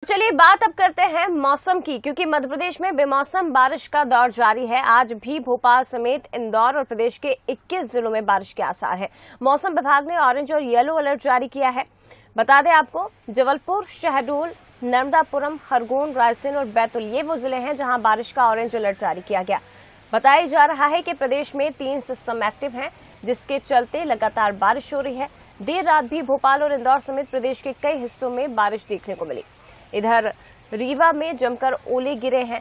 चलिए बात अब करते हैं मौसम की, क्योंकि मध्य प्रदेश में बेमौसम बारिश का दौर जारी है। आज भी भोपाल समेत इंदौर और प्रदेश के 21 जिलों में बारिश के आसार है। मौसम विभाग ने ऑरेंज और येलो अलर्ट जारी किया है। बता दें आपको, जबलपुर, शहडोल, नर्मदापुरम, खरगोन, रायसेन और बैतूल ये वो जिले हैं जहां बारिश का ऑरेंज अलर्ट जारी किया गया। बताया जा रहा है कि प्रदेश में 3 सिस्टम एक्टिव हैं, जिसके चलते लगातार बारिश हो रही है। देर रात भी भोपाल और इंदौर समेत प्रदेश के कई हिस्सों में बारिश देखने को मिली। इधर रीवा में जमकर ओले गिरे हैं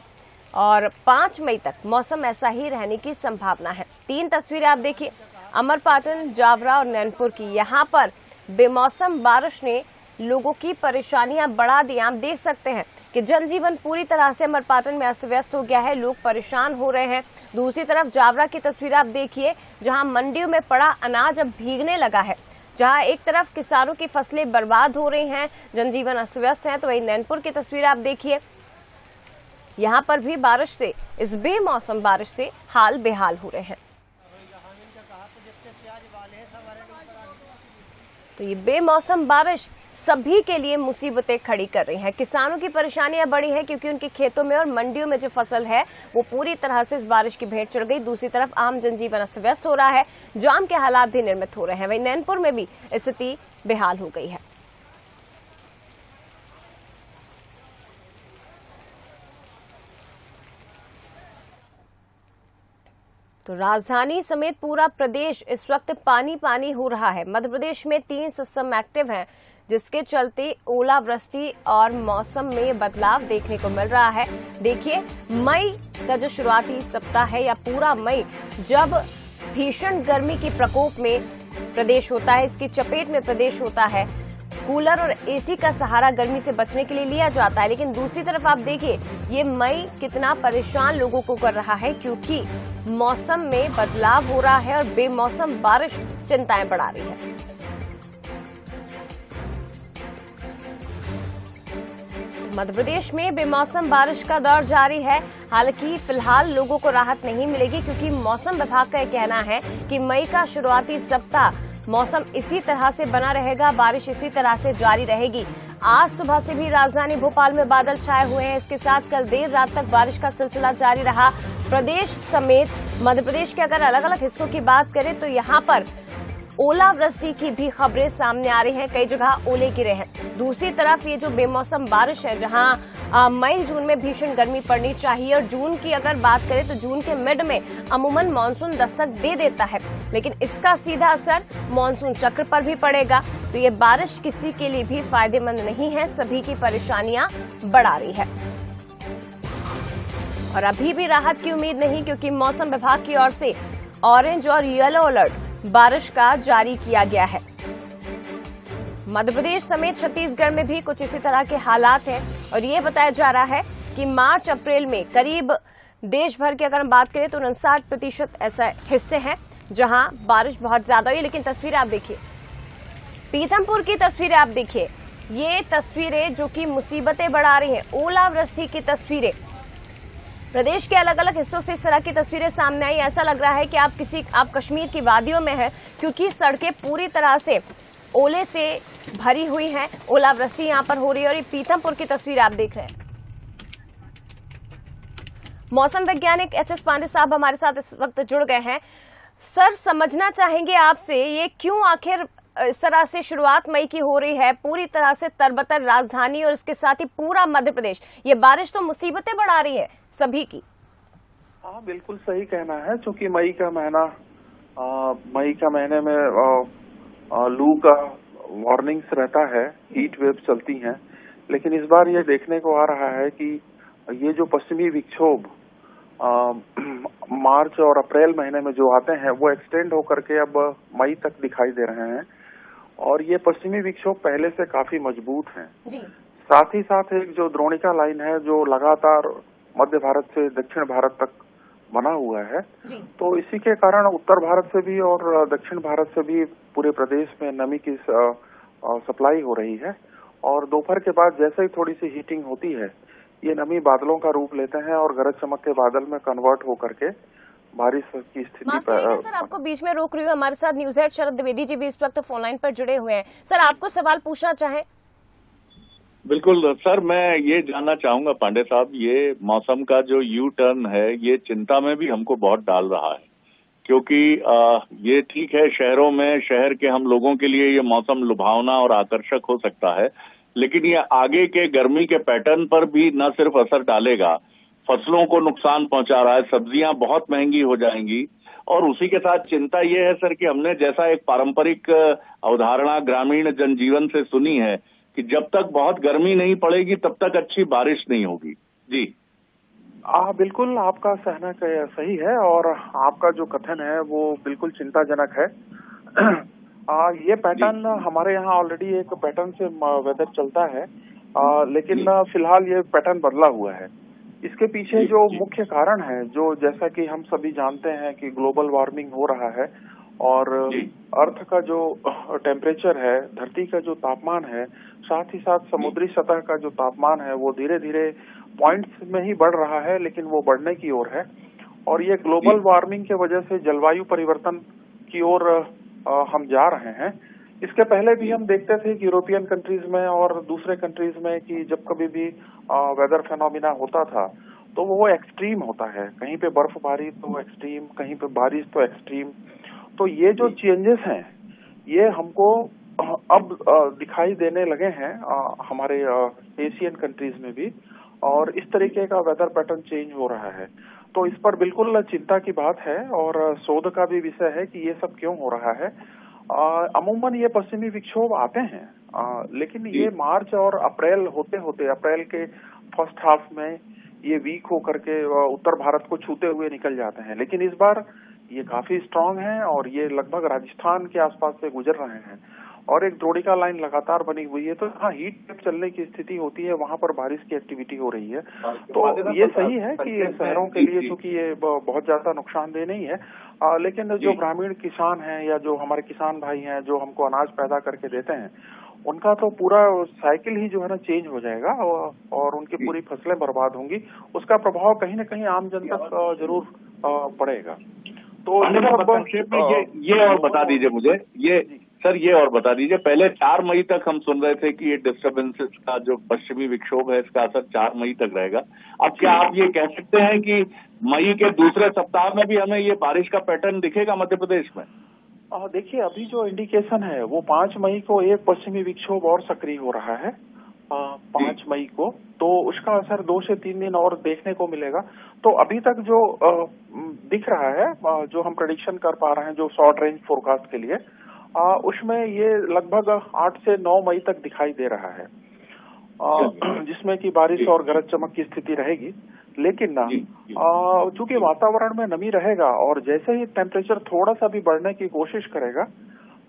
और 5 मई तक मौसम ऐसा ही रहने की संभावना है। 3 तस्वीरें आप देखिए, अमरपाटन, जावरा और नैनपुर की। यहाँ पर बेमौसम बारिश ने लोगों की परेशानियां बढ़ा दी। आप देख सकते हैं कि जनजीवन पूरी तरह से अमरपाटन में अस्त व्यस्त हो गया है, लोग परेशान हो रहे हैं। दूसरी तरफ जावरा की तस्वीर आप देखिए, जहां मंडियों में पड़ा अनाज अब भीगने लगा है। जहां एक तरफ किसानों की फसलें बर्बाद हो रही हैं, जनजीवन अस्त व्यस्त है, तो वहीं नैनपुर की तस्वीर आप देखिए, यहां पर भी बारिश से, इस बेमौसम बारिश से हाल बेहाल हो रहे हैं। तो ये बेमौसम बारिश सभी के लिए मुसीबतें खड़ी कर रही है। किसानों की परेशानियां बढ़ी हैं क्योंकि उनके खेतों में और मंडियों में जो फसल है वो पूरी तरह से इस बारिश की भेंट चढ़ गई। दूसरी तरफ आम जनजीवन अस्त व्यस्त हो रहा है, जाम के हालात भी निर्मित हो रहे हैं। वहीं नैनपुर में भी स्थिति बेहाल हो गई है। तो राजधानी समेत पूरा प्रदेश इस वक्त पानी पानी हो रहा है। मध्य प्रदेश में 3 सिस्टम एक्टिव हैं, जिसके चलते ओलावृष्टि और मौसम में बदलाव देखने को मिल रहा है। देखिए, मई का जो शुरुआती सप्ताह है या पूरा मई, जब भीषण गर्मी के प्रकोप में प्रदेश होता है, इसकी चपेट में प्रदेश होता है, कूलर और एसी का सहारा गर्मी से बचने के लिए लिया जाता है। लेकिन दूसरी तरफ आप देखिए, ये मई कितना परेशान लोगों को कर रहा है, क्योंकि मौसम में बदलाव हो रहा है और बेमौसम बारिश चिंताएं बढ़ा रही है। मध्य प्रदेश में बेमौसम बारिश का दौर जारी है। हालांकि फिलहाल लोगों को राहत नहीं मिलेगी, क्योंकि मौसम विभाग का यह कहना है कि मई का शुरुआती सप्ताह मौसम इसी तरह से बना रहेगा, बारिश इसी तरह से जारी रहेगी। आज सुबह से भी राजधानी भोपाल में बादल छाए हुए हैं। इसके साथ कल देर रात तक बारिश का सिलसिला जारी रहा। प्रदेश समेत मध्य प्रदेश के अगर अलग अलग हिस्सों की बात करें तो यहाँ पर ओलावृष्टि की भी खबरें सामने आ रही हैं, कई जगह ओले गिरे हैं। दूसरी तरफ ये जो बेमौसम बारिश है, जहां मई जून में भीषण गर्मी पड़नी चाहिए और जून की अगर बात करें तो जून के मिड में अमूमन मानसून दस्तक दे देता है, लेकिन इसका सीधा असर मानसून चक्र पर भी पड़ेगा। तो ये बारिश किसी के लिए भी फायदेमंद नहीं है, सभी की परेशानियां बढ़ा रही है। और अभी भी राहत की उम्मीद नहीं, क्योंकि मौसम विभाग की ओर से ऑरेंज और येलो अलर्ट बारिश का जारी किया गया है। मध्य प्रदेश समेत छत्तीसगढ़ में भी कुछ इसी तरह के हालात हैं और ये बताया जा रहा है कि मार्च अप्रैल में करीब देश भर की अगर हम बात करें तो 59% ऐसे हिस्से हैं जहां बारिश बहुत ज्यादा हुई। लेकिन तस्वीरें आप देखिए, पीथमपुर की तस्वीरें आप देखिए, ये तस्वीरें जो कि मुसीबतें बढ़ा रही हैं, ओलावृष्टि की तस्वीरें। प्रदेश के अलग अलग हिस्सों से इस तरह की तस्वीरें सामने आई। ऐसा लग रहा है कि आप कश्मीर की वादियों में हैं, क्योंकि सड़कें पूरी तरह से ओले से भरी हुई हैं। ओलावृष्टि यहां पर हो रही है और ये पीथमपुर की तस्वीर आप देख रहे हैं। मौसम वैज्ञानिक एच.एस. पांडे साहब हमारे साथ इस वक्त जुड़ गए हैं। सर, समझना चाहेंगे आपसे, ये क्यों आखिर इस तरह से शुरुआत मई की हो रही है, पूरी तरह से तरबतर राजधानी और इसके साथ ही पूरा मध्य प्रदेश, ये बारिश तो मुसीबतें बढ़ा रही है सभी की। हाँ, बिल्कुल सही कहना है, क्योंकि मई का महीने में लू का वार्निंग्स रहता है, हीट वेव चलती हैं। लेकिन इस बार ये देखने को आ रहा है कि ये जो पश्चिमी विक्षोभ मार्च और अप्रैल महीने में जो आते हैं वो एक्सटेंड होकर के अब मई तक दिखाई दे रहे हैं। और ये पश्चिमी विक्षोभ पहले से काफी मजबूत हैं। साथ ही साथ एक जो द्रोणिका लाइन है जो लगातार मध्य भारत से दक्षिण भारत तक बना हुआ है, तो इसी के कारण उत्तर भारत से भी और दक्षिण भारत से भी पूरे प्रदेश में नमी की सप्लाई हो रही है। और दोपहर के बाद जैसे ही थोड़ी सी हीटिंग होती है, ये नमी बादलों का रूप लेते हैं और गरज चमक के बादल में कन्वर्ट होकर के बारिश की स्थिति पर। सर, आपको बीच में रोक रही हूँ, हमारे साथ न्यूज हेड शरद द्विवेदी जी भी इस वक्त फोन लाइन पर जुड़े हुए हैं। सर, आपको सवाल पूछना चाहें? बिल्कुल सर, मैं ये जानना चाहूंगा पांडे साहब, ये मौसम का जो यू टर्न है ये चिंता में भी हमको बहुत डाल रहा है, क्योंकि ये ठीक है शहरों में, शहर के हम लोगों के लिए ये मौसम लुभावना और आकर्षक हो सकता है, लेकिन ये आगे के गर्मी के पैटर्न पर भी न सिर्फ असर डालेगा, फसलों को नुकसान पहुंचा रहा है, सब्जियां बहुत महंगी हो जाएंगी। और उसी के साथ चिंता ये है सर कि हमने जैसा एक पारंपरिक अवधारणा ग्रामीण जनजीवन से सुनी है कि जब तक बहुत गर्मी नहीं पड़ेगी तब तक अच्छी बारिश नहीं होगी। जी बिल्कुल आपका कहना सही है और आपका जो कथन है वो बिल्कुल चिंताजनक है। ये पैटर्न हमारे यहाँ ऑलरेडी एक पैटर्न से वेदर चलता है, लेकिन फिलहाल ये पैटर्न बदला हुआ है। इसके पीछे जो मुख्य कारण है, जो जैसा कि हम सभी जानते हैं कि ग्लोबल वार्मिंग हो रहा है और अर्थ का जो टेम्परेचर है, धरती का जो तापमान है, साथ ही साथ समुद्री सतह का जो तापमान है वो धीरे धीरे पॉइंट्स में ही बढ़ रहा है, लेकिन वो बढ़ने की ओर है। और ये ग्लोबल वार्मिंग के वजह से जलवायु परिवर्तन की ओर हम जा रहे हैं। इसके पहले भी हम देखते थे कि यूरोपियन कंट्रीज में और दूसरे कंट्रीज में कि जब कभी भी वेदर फेनोमिना होता था तो वो एक्सट्रीम होता है, कहीं पे बर्फबारी तो एक्सट्रीम, कहीं पे बारिश तो एक्सट्रीम। तो ये जो चेंजेस हैं ये हमको अब दिखाई देने लगे हैं हमारे एशियन कंट्रीज में भी, और इस तरीके का वेदर पैटर्न चेंज हो रहा है। तो इस पर बिल्कुल चिंता की बात है और शोध का भी विषय है कि ये सब क्यों हो रहा है। अमूमन ये पश्चिमी विक्षोभ आते हैं, लेकिन ये मार्च और अप्रैल होते होते, अप्रैल के फर्स्ट हाफ में ये वीक होकर के उत्तर भारत को छूते हुए निकल जाते हैं। लेकिन इस बार ये काफी स्ट्रांग है और ये लगभग राजस्थान के आसपास से गुजर रहे हैं और एक द्रोणिका लाइन लगातार बनी हुई है। तो हाँ, हीट वेव चलने की स्थिति होती है, वहां पर बारिश की एक्टिविटी हो रही है। तो ये सही है कि शहरों के लिए चूंकि ये बहुत ज्यादा नुकसानदेह नहीं है, लेकिन जो ग्रामीण किसान हैं या जो हमारे किसान भाई हैं जो हमको अनाज पैदा करके देते हैं, उनका तो पूरा साइकिल ही जो है ना चेंज हो जाएगा और उनकी पूरी फसलें बर्बाद होंगी। उसका प्रभाव कहीं न कहीं आम जन तक जरूर पड़ेगा। तो ये और बता दीजिए मुझे, ये और बता दीजिए, पहले 4 मई तक हम सुन रहे थे कि ये डिस्टर्बेंसेस का जो पश्चिमी विक्षोभ है इसका असर 4 मई तक रहेगा। अब क्या आप ये कह सकते हैं कि मई के दूसरे सप्ताह में भी हमें ये बारिश का पैटर्न दिखेगा मध्य प्रदेश में? देखिए, अभी जो इंडिकेशन है वो 5 मई को एक पश्चिमी विक्षोभ और सक्रिय हो रहा है, 5 मई को, तो उसका असर 2 से 3 दिन और देखने को मिलेगा। तो अभी तक जो दिख रहा है, जो हम प्रेडिक्शन कर पा रहे हैं जो शॉर्ट रेंज फोरकास्ट के लिए, उसमें ये लगभग 8 से 9 मई तक दिखाई दे रहा है, जिसमें कि बारिश और गरज चमक की स्थिति रहेगी। लेकिन ना चूंकि वातावरण में नमी रहेगा और जैसे ही टेम्परेचर थोड़ा सा भी बढ़ने की कोशिश करेगा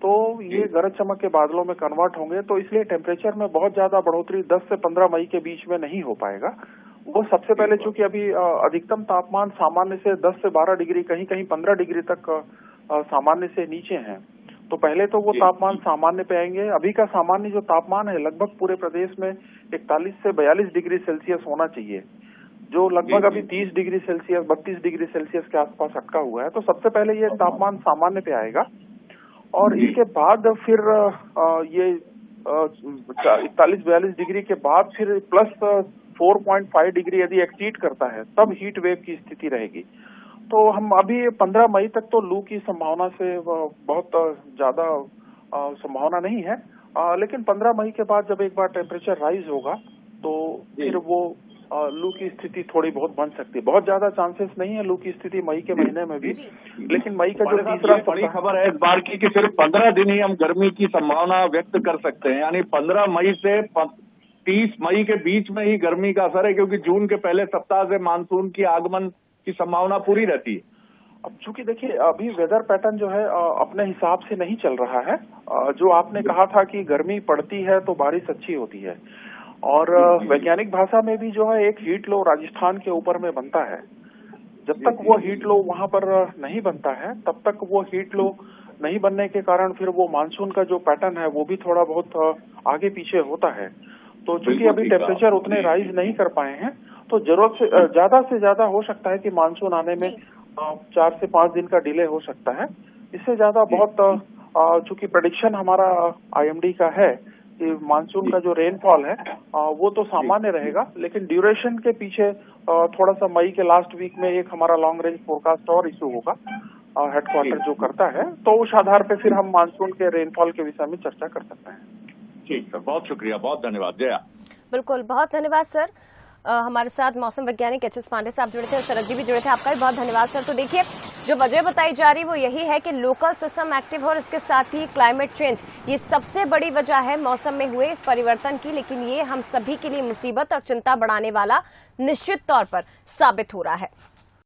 तो ये गरज चमक के बादलों में कन्वर्ट होंगे, तो इसलिए टेम्परेचर में बहुत ज्यादा बढ़ोतरी 10 से 15 मई के बीच में नहीं हो पाएगा। वो सबसे पहले चूंकि अभी अधिकतम तापमान सामान्य से 10 से 12 डिग्री, कहीं कहीं 15 डिग्री तक सामान्य से नीचे है, तो पहले तो वो तापमान सामान्य पे आएंगे। अभी का सामान्य जो तापमान है लगभग पूरे प्रदेश में 41 से 42 डिग्री सेल्सियस होना चाहिए, जो लगभग अभी 30 डिग्री सेल्सियस 32 डिग्री सेल्सियस के आसपास अटका हुआ है। तो सबसे पहले ये तापमान सामान्य पे आएगा और इसके बाद फिर ये 41-42 डिग्री के बाद फिर प्लस 4.5 डिग्री यदि एक्सीड करता है तब हीट वेव की स्थिति रहेगी। तो हम अभी 15 मई तक तो लू की संभावना से बहुत ज्यादा संभावना नहीं है, लेकिन 15 मई के बाद जब एक बार टेम्परेचर राइज होगा तो फिर वो लू की स्थिति थोड़ी बहुत बन सकती है। बहुत ज्यादा चांसेस नहीं है लू की स्थिति मई के महीने में भी, लेकिन मई का जो तीसरा बड़ी खबर है इस बार की कि सिर्फ 15 दिन ही हम गर्मी की संभावना व्यक्त कर सकते हैं, यानी 15 मई से 30 मई के बीच में ही गर्मी का असर है, क्योंकि जून के पहले सप्ताह से मानसून की आगमन की संभावना पूरी रहती है। अब चूंकि देखिए अभी वेदर पैटर्न जो है अपने हिसाब से नहीं चल रहा है। जो आपने कहा था कि गर्मी पड़ती है तो बारिश अच्छी होती है, और वैज्ञानिक भाषा में भी जो है एक हीट लो राजस्थान के ऊपर में बनता है। जब तक वो हीट लो वहां पर नहीं बनता है तब तक वो हीट लो नहीं बनने के कारण फिर वो मानसून का जो पैटर्न है वो भी थोड़ा बहुत आगे पीछे होता है। तो चूंकि अभी टेम्परेचर उतने राइज नहीं कर पाए हैं तो जरूरत से ज्यादा हो सकता है कि मानसून आने में 4 से 5 दिन का डिले हो सकता है। इससे ज्यादा बहुत चूंकि प्रेडिक्शन हमारा IMD का है कि मानसून का जो रेनफॉल है वो तो सामान्य रहेगा, लेकिन ड्यूरेशन के पीछे थोड़ा सा मई के लास्ट वीक में एक हमारा लॉन्ग रेंज फोरकास्ट और इशू होगा हेडक्वार्टर जो करता है, तो उस आधार पे फिर हम मानसून के रेनफॉल के विषय में चर्चा कर सकते हैं। ठीक सर, बहुत शुक्रिया, बहुत धन्यवाद। जया। बिल्कुल, बहुत धन्यवाद सर। हमारे साथ मौसम वैज्ञानिक एच एस पांडे साहब जुड़े थे और शरद जी भी जुड़े थे। आपका भी बहुत धन्यवाद सर। तो देखिए, जो वजह बताई जा रही वो यही है कि लोकल सिस्टम एक्टिव और इसके साथ ही क्लाइमेट चेंज, ये सबसे बड़ी वजह है मौसम में हुए इस परिवर्तन की। लेकिन ये हम सभी के लिए मुसीबत और चिंता बढ़ाने वाला निश्चित तौर पर साबित हो रहा है।